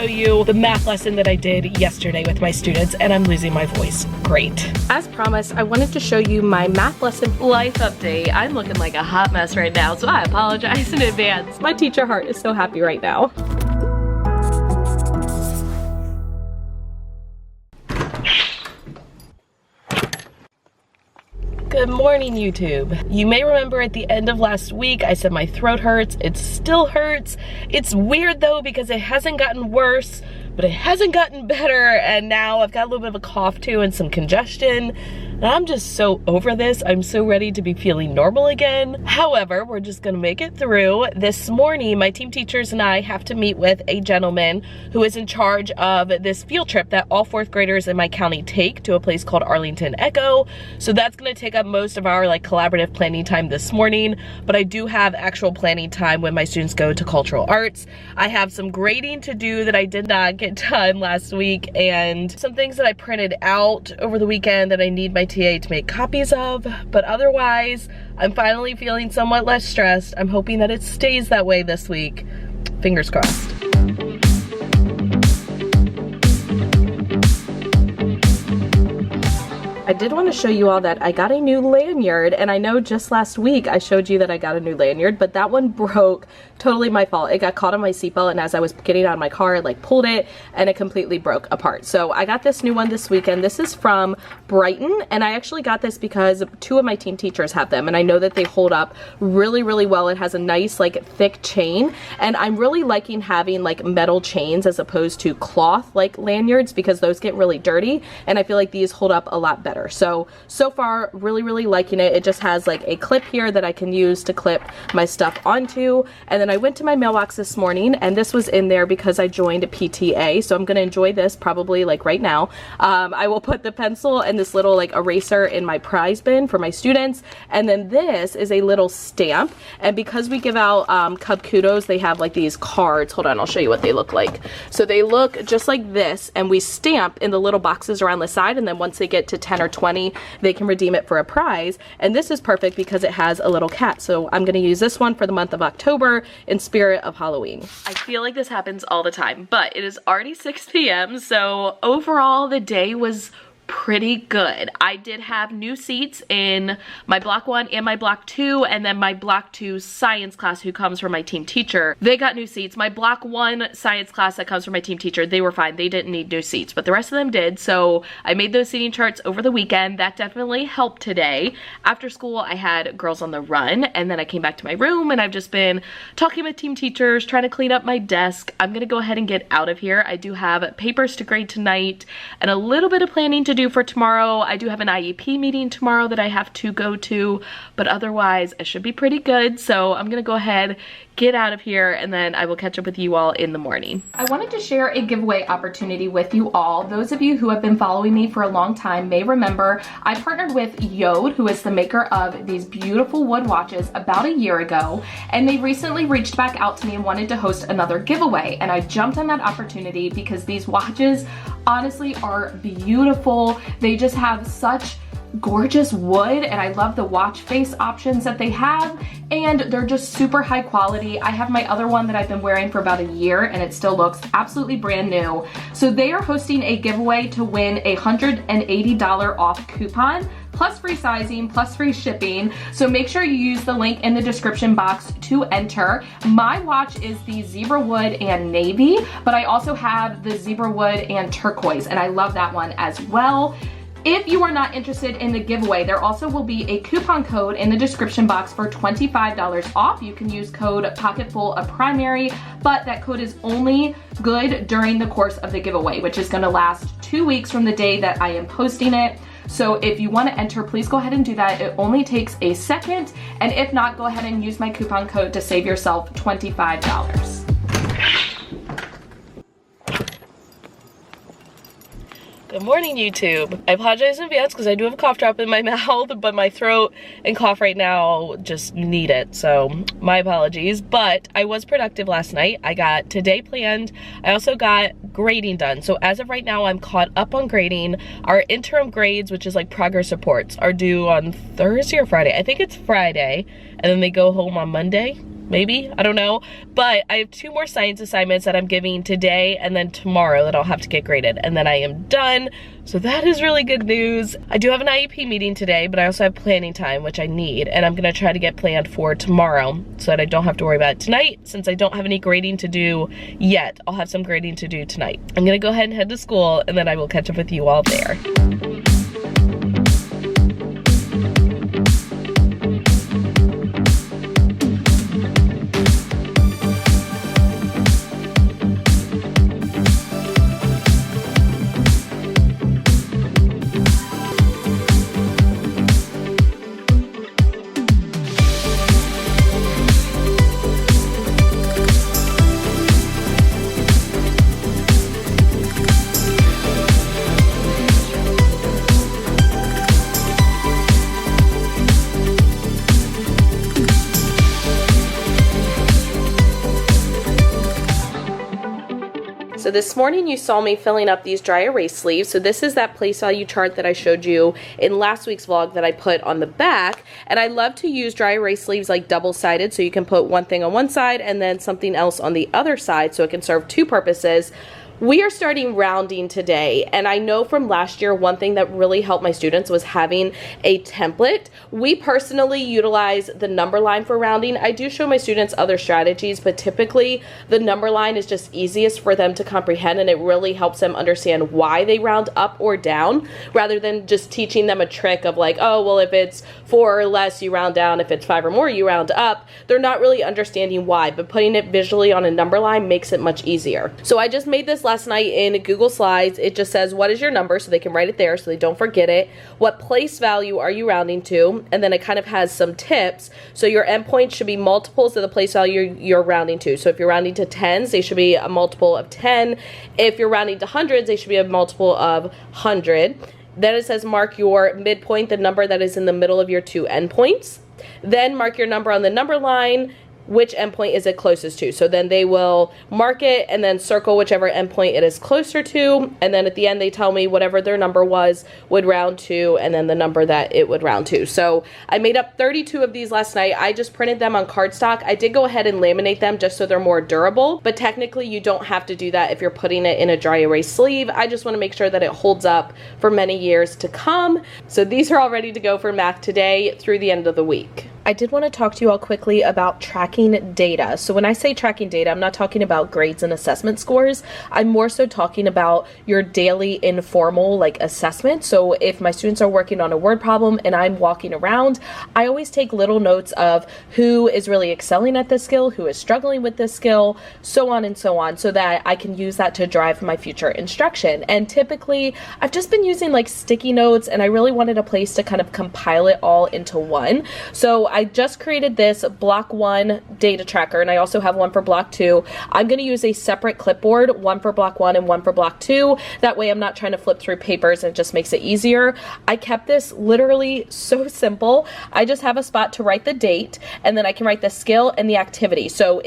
show you the math lesson that I did yesterday with my students, and I'm losing my voice. Great. As promised, I wanted to show you my math lesson life update. I'm looking like a hot mess right now, so I apologize in advance. My teacher heart is so happy right now. Good morning, YouTube. You may remember at the end of last week, I said my throat hurts. It still hurts. It's weird though, because it hasn't gotten worse, but it hasn't gotten better. And now I've got a little bit of a cough too and some congestion. And I'm just so over this. I'm so ready to be feeling normal again. However, we're just gonna make it through. This morning, my team teachers and I have to meet with a gentleman who is in charge of this field trip that all 4th graders in my county take to a place called Arlington Echo. So that's gonna take up most of our collaborative planning time this morning, but I do have actual planning time when my students go to cultural arts. I have some grading to do that I did not get done last week, and some things that I printed out over the weekend that I need my TA to make copies of, but otherwise, I'm finally feeling somewhat less stressed. I'm hoping that it stays that way this week. Fingers crossed. I did want to show you all that I got a new lanyard, and I know just last week I showed you that I got a new lanyard, but that one broke. Totally my fault. It got caught on my seatbelt, and as I was getting out of my car, I pulled it and it completely broke apart. So I got this new one this weekend. This is from Brighton, and I actually got this because 2 of my team teachers have them, and I know that they hold up really, really well. It has a nice thick chain, and I'm really liking having metal chains as opposed to cloth lanyards, because those get really dirty, and I feel like these hold up a lot better. So far, really, really liking it. It just has a clip here that I can use to clip my stuff onto. And then I went to my mailbox this morning, and this was in there because I joined a PTA. So I'm gonna enjoy this probably right now. I will put the pencil and this little eraser in my prize bin for my students. And then this is a little stamp. And because we give out Cub Kudos, they have these cards. Hold on, I'll show you what they look like. So they look just like this, and we stamp in the little boxes around the side, and then once they get to 10 or 20, they can redeem it for a prize. And this is perfect because it has a little cat. So I'm gonna use this one for the month of October in spirit of Halloween. I feel like this happens all the time, but it is already 6 p.m. So overall, the day was pretty good. I did have new seats in my block 1 and my block 2, and then my block 2 science class, who comes from my team teacher, they got new seats. My block 1 science class that comes from my team teacher, they were fine. They didn't need new seats, but the rest of them did. So I made those seating charts over the weekend. That definitely helped today. After school, I had Girls on the Run, and then I came back to my room, and I've just been talking with team teachers, trying to clean up my desk. I'm gonna go ahead and get out of here. I do have papers to grade tonight and a little bit of planning to do for tomorrow. I do have an IEP meeting tomorrow that I have to go to, but otherwise it should be pretty good. So I'm gonna go ahead, get out of here, and then I will catch up with you all in the morning. I wanted to share a giveaway opportunity with you all. Those of you who have been following me for a long time may remember I partnered with Yode, who is the maker of these beautiful wood watches, about a year ago, and they recently reached back out to me and wanted to host another giveaway, and I jumped on that opportunity because these watches honestly are beautiful. They just have such gorgeous wood, and I love the watch face options that they have, and they're just super high quality. I have my other one that I've been wearing for about a year, and it still looks absolutely brand new. So they are hosting a giveaway to win a $180 off coupon, plus free sizing, plus free shipping. So make sure you use the link in the description box to enter. My watch is the zebra wood and navy, but I also have the zebra wood and turquoise, and I love that one as well. If you are not interested in the giveaway, there also will be a coupon code in the description box for $25 off. You can use code POCKETFUL of Primary, but that code is only good during the course of the giveaway, which is gonna last 2 weeks from the day that I am posting it. So if you want to enter, please go ahead and do that. It only takes a second, and if not, go ahead and use my coupon code to save yourself $25. Good morning, YouTube. I apologize in advance because I do have a cough drop in my mouth, but my throat and cough right now just need it, so my apologies. But I was productive last night. I got today planned. I also got grading done. So as of right now, I'm caught up on grading. Our interim grades, which is like progress reports, are due on Thursday or Friday. I think it's Friday, and then they go home on Monday. maybe, I don't know. But I have 2 more science assignments that I'm giving today and then tomorrow that I'll have to get graded, and then I am done. So that is really good news. I do have an IEP meeting today, but I also have planning time, which I need, and I'm gonna try to get planned for tomorrow so that I don't have to worry about it tonight. Since I don't have any grading to do yet, I'll have some grading to do tonight. I'm gonna go ahead and head to school, and then I will catch up with you all there. So this morning you saw me filling up these dry erase sleeves. So this is that place value chart that I showed you in last week's vlog that I put on the back. And I love to use dry erase sleeves like double-sided, so you can put one thing on one side and then something else on the other side, so it can serve 2 purposes. We are starting rounding today, and I know from last year one thing that really helped my students was having a template. We personally utilize the number line for rounding. I do show my students other strategies, but typically the number line is just easiest for them to comprehend, and it really helps them understand why they round up or down, rather than just teaching them a trick of like, oh, well, if it's 4 or less, you round down. If it's 5 or more, you round up. They're not really understanding why, but putting it visually on a number line makes it much easier. So I just made this last night in Google Slides. It just says, what is your number? So they can write it there so they don't forget it. What place value are you rounding to? And then it kind of has some tips. So your endpoint should be multiples of the place value you're rounding to. So if you're rounding to tens, they should be a multiple of 10. If you're rounding to hundreds, they should be a multiple of 100. Then it says mark your midpoint, the number that is in the middle of your 2 endpoints. Then mark your number on the number line. Which endpoint is it closest to? So then they will mark it and then circle whichever endpoint it is closer to, and then at the end they tell me whatever their number was would round to, and then the number that it would round to. So I made up 32 of these last night. I just printed them on cardstock. I did go ahead and laminate them just so they're more durable, but technically you don't have to do that if you're putting it in a dry erase sleeve. I just want to make sure that it holds up for many years to come. So these are all ready to go for math today through the end of the week. I did want to talk to you all quickly about tracking data. So when I say tracking data, I'm not talking about grades and assessment scores. I'm more so talking about your daily informal like assessment. So if my students are working on a word problem and I'm walking around, I always take little notes of who is really excelling at this skill, who is struggling with this skill, so on and so on, so that I can use that to drive my future instruction. And typically I've just been using like sticky notes, and I really wanted a place to kind of compile it all into one. So I just created this block 1 data tracker, and I also have one for block 2. I'm going to use a separate clipboard, one for block 1 and one for block 2. That way I'm not trying to flip through papers, and it just makes it easier. I kept this literally so simple. I just have a spot to write the date, and then I can write the skill and the activity. So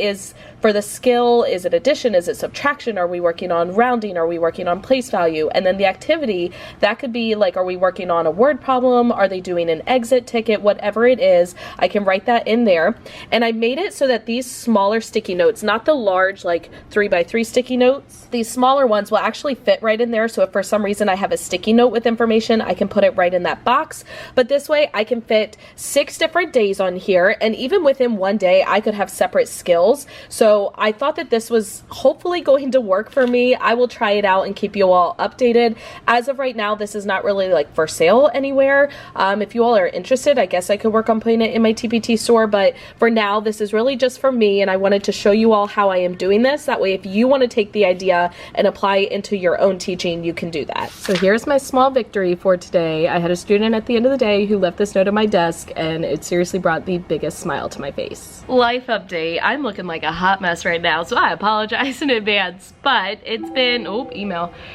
for the skill, is it addition? Is it subtraction? Are we working on rounding? Are we working on place value? And then the activity, that could be like, are we working on a word problem? Are they doing an exit ticket? Whatever it is, I can write that in there. And I made it so that these smaller sticky notes, not the large like 3x3 sticky notes, these smaller ones will actually fit right in there. So if for some reason I have a sticky note with information, I can put it right in that box. But this way I can fit 6 different days on here, and even within one day I could have separate skills. So I thought that this was hopefully going to work for me. I will try it out and keep you all updated. As of right now, this is not really like for sale anywhere. If you all are interested, I guess I could work on putting it in my TPT store, but for now this is really just for me, and I wanted to show you all how I am doing this. That way if you want to take the idea and apply it into your own teaching, you can do that. So here's my small victory for today. I had a student at the end of the day who left this note on my desk, and it seriously brought the biggest smile to my face. Life update. I'm looking like a hot mess right now, so I apologize in advance, but it's been,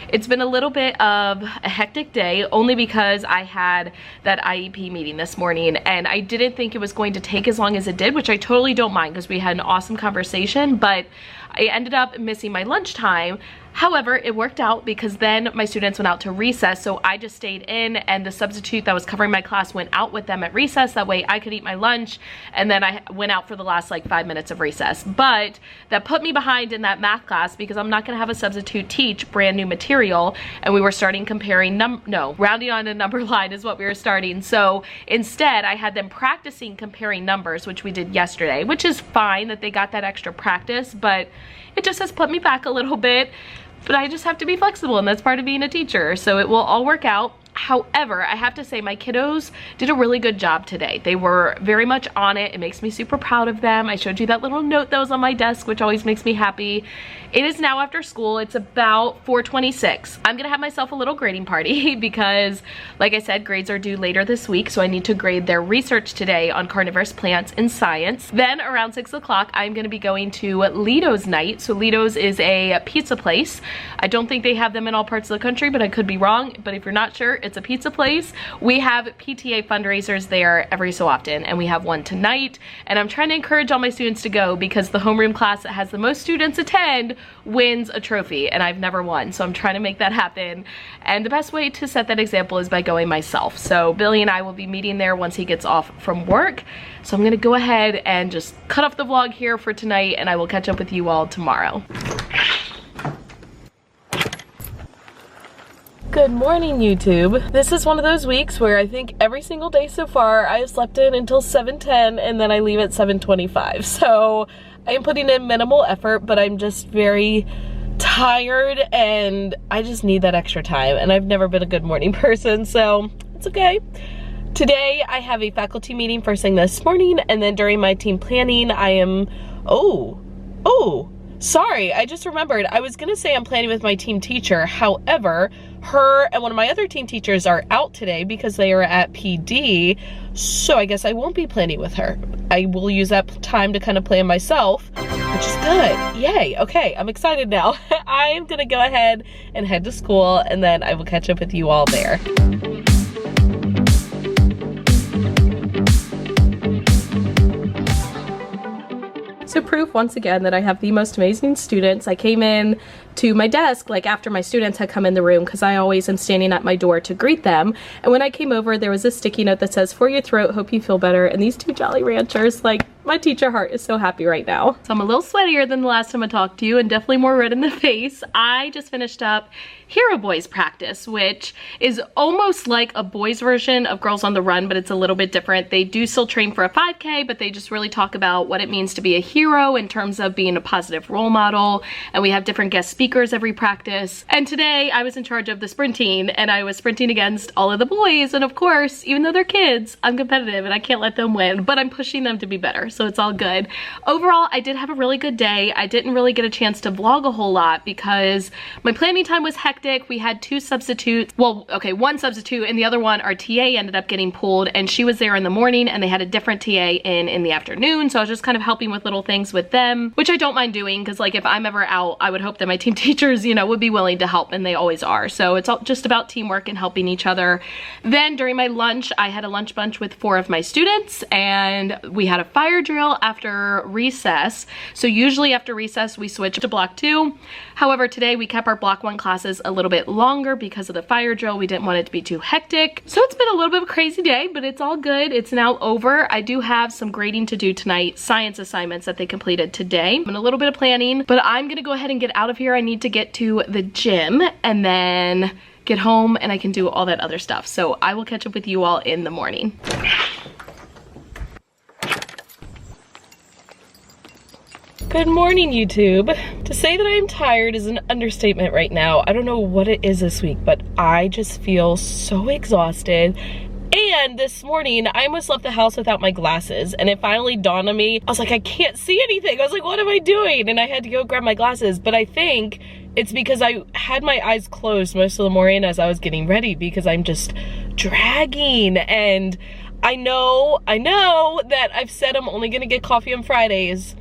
it's been a little bit of a hectic day, only because I had that IEP meeting this morning, and I didn't think it was going to take as long as it did, which I totally don't mind because we had an awesome conversation, but I ended up missing my lunchtime. However, it worked out because then my students went out to recess, so I just stayed in, and the substitute that was covering my class went out with them at recess. That way I could eat my lunch, and then I went out for the last like 5 minutes of recess. But that put me behind in that math class because I'm not gonna have a substitute teach brand new material, and we were starting comparing rounding on a number line is what we were starting. So instead I had them practicing comparing numbers, which we did yesterday, which is fine that they got that extra practice, but it just has put me back a little bit. But I just have to be flexible, and that's part of being a teacher, so it will all work out. However, I have to say my kiddos did a really good job today. They were very much on it. It makes me super proud of them. I showed you that little note that was on my desk, which always makes me happy. It is now after school. It's about 4:26. I'm gonna have myself a little grading party because, like I said, grades are due later this week, so I need to grade their research today on carnivorous plants in science. Then around 6 o'clock, I'm gonna be going to Lido's night. So Lido's is a pizza place. I don't think they have them in all parts of the country, but I could be wrong. But if you're not sure, it's a pizza place. We have PTA fundraisers there every so often, and we have one tonight. And I'm trying to encourage all my students to go because the homeroom class that has the most students attend wins a trophy, and I've never won. So I'm trying to make that happen. And the best way to set that example is by going myself. So Billy and I will be meeting there once he gets off from work. So I'm gonna go ahead and just cut off the vlog here for tonight, and I will catch up with you all tomorrow. Good morning, YouTube. This is one of those weeks where I think every single day so far I have slept in until 7:10 and then I leave at 7:25. So I am putting in minimal effort, but I'm just very tired and I just need that extra time, and I've never been a good morning person, so it's okay. Today I have a faculty meeting first thing this morning, and then during my team planning I am, sorry, I just remembered. I was gonna say I'm planning with my team teacher. However, her and one of my other team teachers are out today because they are at PD. So I guess I won't be planning with her. I will use that time to kind of plan myself, which is good. Yay, okay, I'm excited now. I'm gonna go ahead and head to school, and then I will catch up with you all there. So proof once again that I have the most amazing students. I came in to my desk like after my students had come in the room because I always am standing at my door to greet them. And when I came over, there was a sticky note that says, "For your throat, hope you feel better." And these two Jolly Ranchers, like, my teacher heart is so happy right now. So I'm a little sweatier than the last time I talked to you, and definitely more red in the face. I just finished up Hero Boys practice, which is almost like a boys version of Girls on the Run, but it's a little bit different. They do still train for a 5K, but they just really talk about what it means to be a hero in terms of being a positive role model. And we have different guest speakers every practice. And today I was in charge of the sprinting, and I was sprinting against all of the boys. And of course, even though they're kids, I'm competitive and I can't let them win, but I'm pushing them to be better, so it's all good. Overall, I did have a really good day. I didn't really get a chance to vlog a whole lot because my planning time was hectic. We had two substitutes. Well, okay, one substitute, and the other one, our TA ended up getting pulled, and she was there in the morning, and they had a different TA in the afternoon. So I was just kind of helping with little things with them, which I don't mind doing because, like, if I'm ever out, I would hope that my team teachers, you know, would be willing to help, and they always are. So it's all just about teamwork and helping each other. Then during my lunch, I had a lunch bunch with 4 of my students, and we had a fire drill after recess. So usually after recess, we switch to block 2. However, today we kept our block 1 classes a little bit longer because of the fire drill. We didn't want it to be too hectic. So it's been a little bit of a crazy day, but it's all good. It's now over. I do have some grading to do tonight, science assignments that they completed today, and a little bit of planning, but I'm gonna go ahead and get out of here. I need to get to the gym and then get home, and I can do all that other stuff. So I will catch up with you all in the morning. Good morning, YouTube. To say that I'm tired is an understatement right now. I don't know what it is this week, but I just feel so exhausted. And this morning, I almost left the house without my glasses, and it finally dawned on me. I was like, I can't see anything. I was like, what am I doing? And I had to go grab my glasses, but I think it's because I had my eyes closed most of the morning as I was getting ready because I'm just dragging. And I know that I've said I'm only gonna get coffee on Fridays.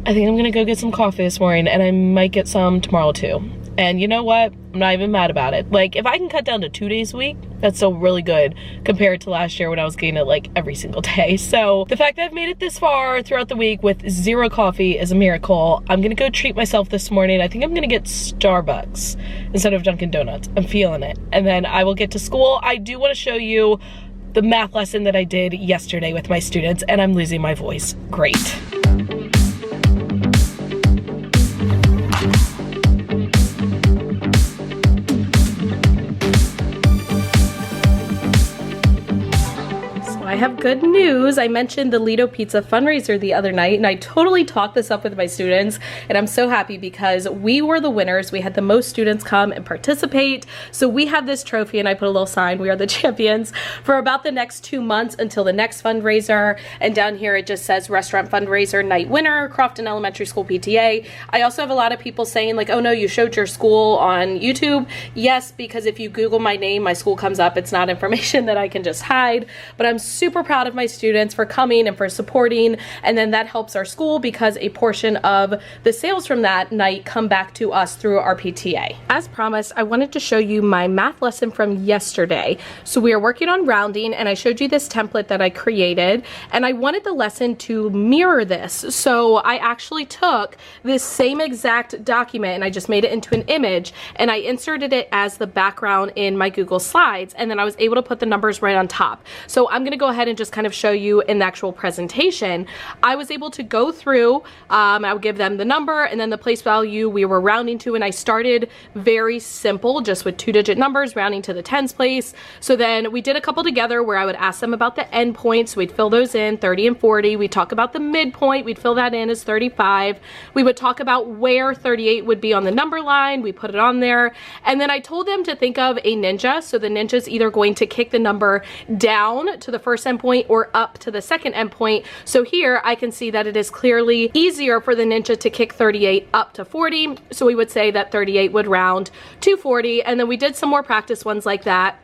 I think I'm gonna go get some coffee this morning, and I might get some tomorrow too. And you know what? I'm not even mad about it. Like, if I can cut down to 2 days a week, that's still really good compared to last year when I was getting it like every single day. So the fact that I've made it this far throughout the week with 0 coffee is a miracle. I'm gonna go treat myself this morning. I think I'm gonna get Starbucks instead of Dunkin' Donuts. I'm feeling it. And then I will get to school. I do want to show you the math lesson that I did yesterday with my students, and I'm losing my voice. Great. I have good news. I mentioned the Lido Pizza fundraiser the other night, and I totally talked this up with my students, and I'm so happy because we were the winners. We had the most students come and participate. So we have this trophy, and I put a little sign, "We are the champions," for about the next 2 months until the next fundraiser. And down here it just says restaurant fundraiser night winner, Crofton Elementary School PTA. I also have a lot of people saying like, "Oh no, you showed your school on YouTube." Yes, because if you Google my name, my school comes up. It's not information that I can just hide, but I'm super proud of my students for coming and for supporting, and then that helps our school because a portion of the sales from that night come back to us through our PTA. As promised, I wanted to show you my math lesson from yesterday. So we are working on rounding, and I showed you this template that I created, and I wanted the lesson to mirror this. So I actually took this same exact document and I just made it into an image, and I inserted it as the background in my Google Slides, and then I was able to put the numbers right on top. So I'm gonna go ahead and just kind of show you in the actual presentation. I was able to go through, I would give them the number and then the place value we were rounding to, and I started very simple, just with 2-digit numbers, rounding to the tens place. So then we did a couple together where I would ask them about the endpoints. We'd fill those in, 30 and 40. We'd talk about the midpoint. We'd fill that in as 35. We would talk about where 38 would be on the number line. We put it on there. And then I told them to think of a ninja. So the ninja's either going to kick the number down to the first endpoint or up to the second endpoint. So here I can see that it is clearly easier for the ninja to kick 38 up to 40. So we would say that 38 would round to 40. And then we did some more practice ones like that.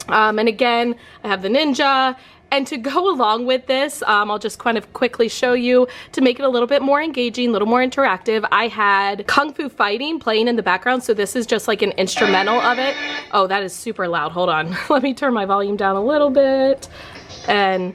And again, I have the ninja. And to go along with this, I'll just kind of quickly show you to make it a little bit more engaging, a little more interactive. I had Kung Fu Fighting playing in the background, so this is just like an instrumental of it. Oh, that is super loud. Hold on. Let me turn my volume down a little bit. And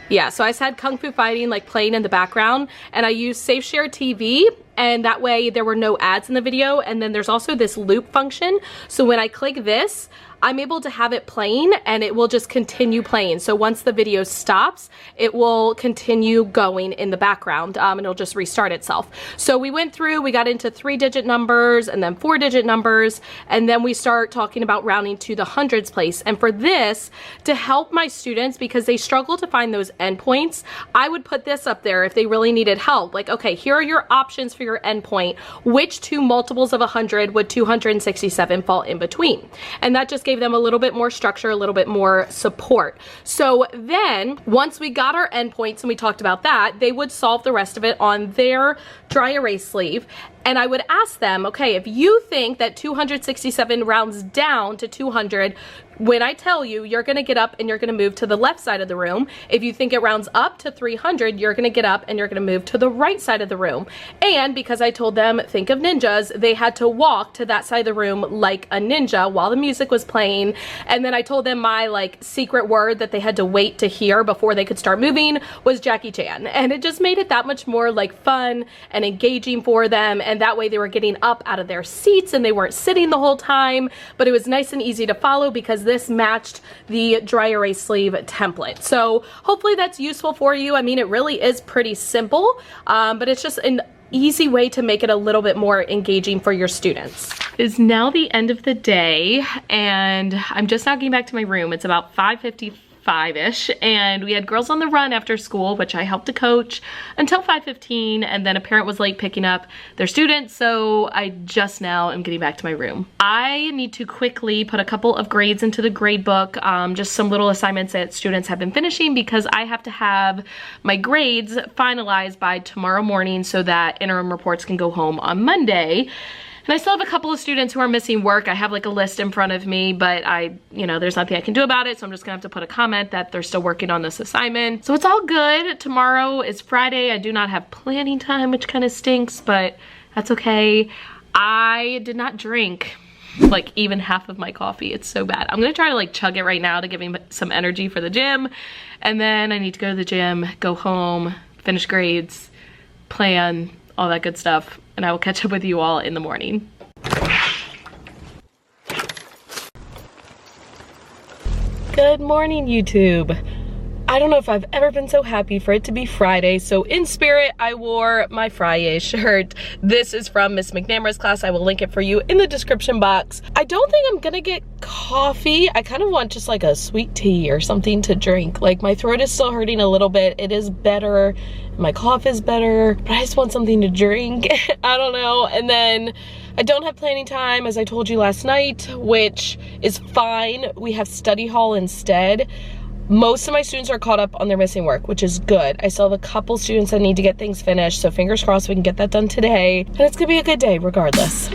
yeah, so I had Kung Fu Fighting like playing in the background, and I used SafeShare TV, and that way there were no ads in the video. And then there's also this loop function. So when I click this, I'm able to have it playing and it will just continue playing. So once the video stops, it will continue going in the background, and it'll just restart itself. So we went through, we got into 3-digit numbers and then 4-digit numbers, and then we start talking about rounding to the hundreds place. And for this, to help my students, because they struggle to find those endpoints, I would put this up there if they really needed help. Like, okay, here are your options for your endpoint. Which 2 multiples of 100 would 267 fall in between? And that just gave them a little bit more structure, a little bit more support. So then once we got our endpoints and we talked about that, they would solve the rest of it on their dry erase sleeve. And I would ask them, okay, if you think that 267 rounds down to 200, when I tell you, you're gonna get up and you're gonna move to the left side of the room. If you think it rounds up to 300, you're gonna get up and you're gonna move to the right side of the room. And because I told them, think of ninjas, they had to walk to that side of the room like a ninja while the music was playing. And then I told them my like secret word that they had to wait to hear before they could start moving was Jackie Chan. And it just made it that much more like fun and engaging for them. And that way they were getting up out of their seats and they weren't sitting the whole time, but it was nice and easy to follow because this matched the dry erase sleeve template. So hopefully that's useful for you. I mean, it really is pretty simple, but it's just an easy way to make it a little bit more engaging for your students. It is now the end of the day and I'm just now getting back to my room. It's about 5:55-ish, and we had Girls on the Run after school, which I helped to coach until 5:15, and then a parent was late picking up their students, so I just now am getting back to my room. I need to quickly put a couple of grades into the grade book, just some little assignments that students have been finishing, because I have to have my grades finalized by tomorrow morning so that interim reports can go home on Monday. And I still have a couple of students who are missing work. I have like a list in front of me, but there's nothing I can do about it. So I'm just gonna have to put a comment that they're still working on this assignment. So it's all good. Tomorrow is Friday. I do not have planning time, which kind of stinks, but that's okay. I did not drink like even half of my coffee. It's so bad. I'm gonna try to like chug it right now to give me some energy for the gym. And then I need to go to the gym, go home, finish grades, plan, all that good stuff. And I will catch up with you all in the morning. Good morning, YouTube. I don't know if I've ever been so happy for it to be Friday. So in spirit, I wore my Friday shirt. This is from Miss McNamara's class. I will link it for you in the description box. I don't think I'm gonna get coffee. I kind of want just like a sweet tea or something to drink. Like my throat is still hurting a little bit. It is better. My cough is better, but I just want something to drink. I don't know. And then I don't have planning time, as I told you last night, which is fine. We have study hall instead. Most of my students are caught up on their missing work, which is good. I still have a couple students that need to get things finished, so fingers crossed we can get that done today. And it's gonna be a good day regardless.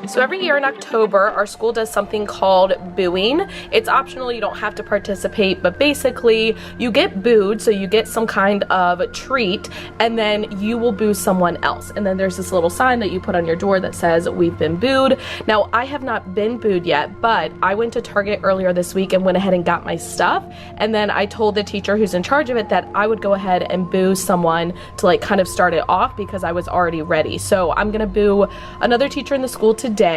So every year in October, our school does something called booing. It's optional, you don't have to participate, but basically you get booed, so you get some kind of treat, and then you will boo someone else. And then there's this little sign that you put on your door that says, "We've been booed." Now, I have not been booed yet, but I went to Target earlier this week and went ahead and got my stuff. And then I told the teacher who's in charge of it that I would go ahead and boo someone to like kind of start it off because I was already ready. So I'm gonna boo another teacher in the school today.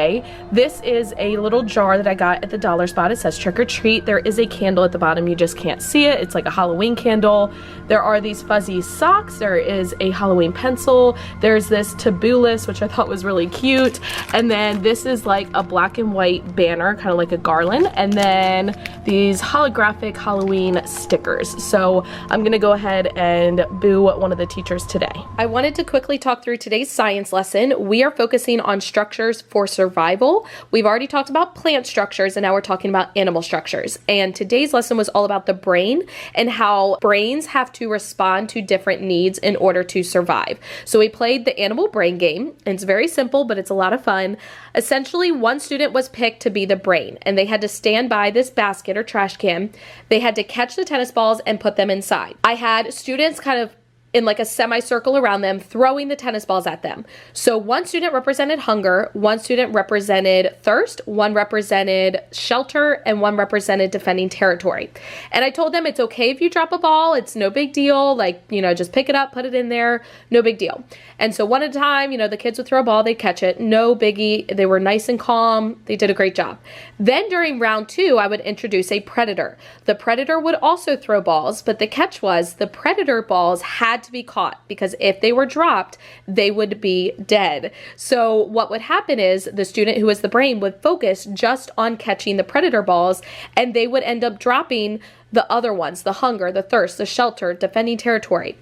This is a little jar that I got at the dollar spot. It says trick or treat. There is a candle at the bottom. You just can't see it. It's like a Halloween candle. There are these fuzzy socks. There is a Halloween pencil. There's this taboo list, which I thought was really cute. And then this is like a black and white banner, kind of like a garland. And then these holographic Halloween stickers. So I'm gonna go ahead and boo one of the teachers today. I wanted to quickly talk through today's science lesson. We are focusing on structures for survival. We've already talked about plant structures and now we're talking about animal structures. And today's lesson was all about the brain and how brains have to respond to different needs in order to survive. So we played the animal brain game, and it's very simple, but it's a lot of fun. Essentially, one student was picked to be the brain, and they had to stand by this basket or trash can. They had to catch the tennis balls and put them inside. I had students kind of in like a semicircle around them, throwing the tennis balls at them. So one student represented hunger, one student represented thirst, one represented shelter, and one represented defending territory. And I told them it's okay if you drop a ball, it's no big deal, like, you know, just pick it up, put it in there, no big deal. And so one at a time, you know, the kids would throw a ball, they'd catch it, no biggie, they were nice and calm, they did a great job. Then during round 2, I would introduce a predator. The predator would also throw balls, but the catch was the predator balls had to be caught because if they were dropped, they would be dead. So what would happen is the student who was the brain would focus just on catching the predator balls, and they would end up dropping the other ones, the hunger, the thirst, the shelter, defending territory.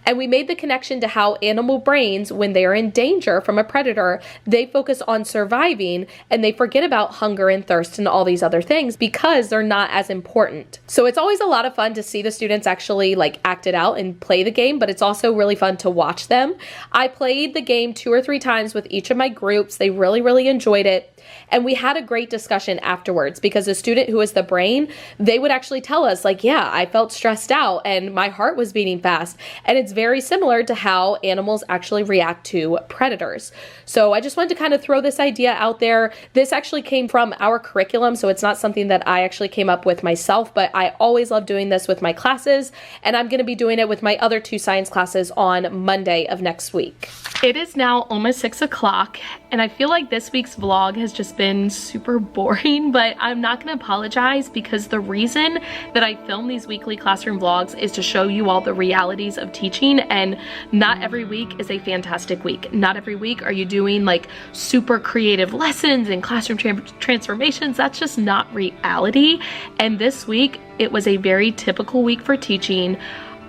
And we made the connection to how animal brains, when they are in danger from a predator, they focus on surviving and they forget about hunger and thirst and all these other things because they're not as important. So it's always a lot of fun to see the students actually like act it out and play the game, but it's also really fun to watch them. I played the game 2 or 3 times with each of my groups. They really, really enjoyed it. And we had a great discussion afterwards because the student who was the brain, they would actually tell us like, yeah, I felt stressed out and my heart was beating fast. And it's very similar to how animals actually react to predators. So I just wanted to kind of throw this idea out there. This actually came from our curriculum, so it's not something that I actually came up with myself, but I always love doing this with my classes, and I'm going to be doing it with my other 2 science classes on Monday of next week. It is now almost 6 o'clock, and I feel like this week's vlog has just been super boring, but I'm not going to apologize because the reason that I film these weekly classroom vlogs is to show you all the realities of teaching, and not every week is a fantastic week. Not every week are you doing like super creative lessons and classroom transformations. That's just not reality. And this week, it was a very typical week for teaching.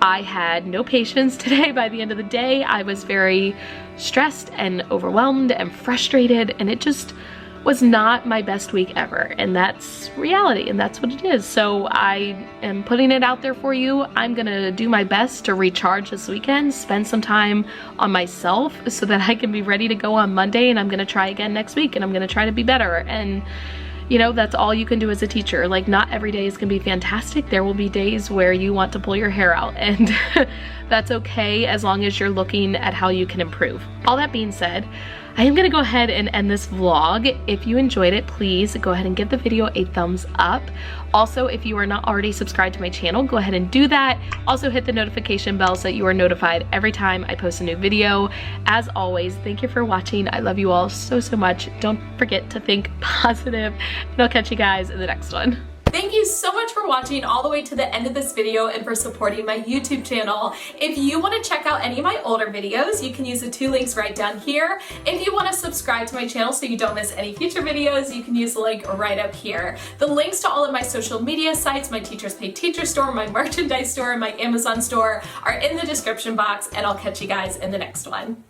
I had no patience today. By the end of the day, I was very stressed and overwhelmed and frustrated, and it just was not my best week ever, and that's reality, and that's what it is. So I am putting it out there for you. I'm gonna do my best to recharge this weekend, spend some time on myself so that I can be ready to go on Monday, and I'm gonna try again next week, and I'm gonna try to be better. And you know, that's all you can do as a teacher. Like, not every day is gonna be fantastic. There will be days where you want to pull your hair out, and that's okay as long as you're looking at how you can improve. All that being said, I am gonna go ahead and end this vlog. If you enjoyed it, please go ahead and give the video a thumbs up. Also, if you are not already subscribed to my channel, go ahead and do that. Also hit the notification bell so that you are notified every time I post a new video. As always, thank you for watching. I love you all so, so much. Don't forget to think positive, and I'll catch you guys in the next one. Thank you so much for watching all the way to the end of this video and for supporting my YouTube channel. If you want to check out any of my older videos, you can use the 2 links right down here. If you want to subscribe to my channel so you don't miss any future videos, you can use the link right up here. The links to all of my social media sites, my Teachers Pay Teacher store, my merchandise store, and my Amazon store are in the description box, and I'll catch you guys in the next one.